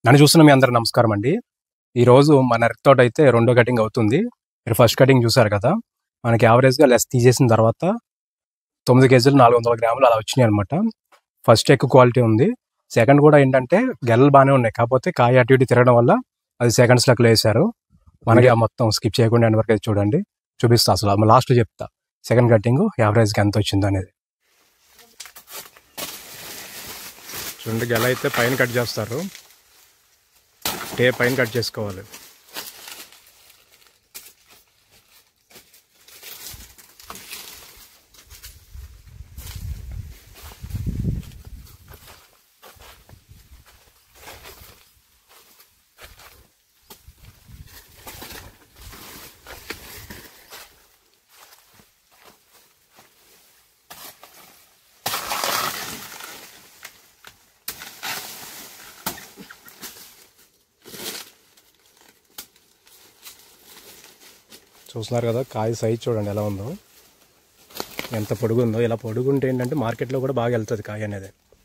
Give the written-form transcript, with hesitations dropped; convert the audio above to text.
నన్ను చూస్తున్న మీ అందరూ నమస్కారం అండి. ఈరోజు మన అరటి తోట అయితే రెండో కటింగ్ అవుతుంది. మీరు ఫస్ట్ కటింగ్ చూసారు కదా, మనకి యావరేజ్గా లెస్ తీసేసిన తర్వాత 9 కేజీలు 400 గ్రాములు అలా వచ్చినాయి అనమాట. ఫస్ట్ ఎక్కువ క్వాలిటీ ఉంది. సెకండ్ కూడా ఏంటంటే గెలలు బాగానే ఉన్నాయి, కాకపోతే కాయ అటు ఇటు తిరగడం వల్ల అది సెకండ్స్ లెక్కలు వేసారు. మనకి ఆ మొత్తం స్కిప్ చేయకుండా ఎండ్ వరకు అయితే చూడండి, చూపిస్తా. అసలు లాస్ట్ చెప్తా సెకండ్ కటింగ్ యావరేజ్గా ఎంత వచ్చిందో అనేది. చూడండి, గెల అయితే పైన కట్ చేస్తారు, పైన కట్ చేసుకోవాలి. చూస్తున్నారు కదా, కాయ సైజ్ చూడండి ఎలా ఉందో, ఎంత పొడుగు ఉందో. ఇలా పొడుగు ఉంటే ఏంటంటే మార్కెట్లో కూడా బాగా వెళ్తుంది కాయ అనేది.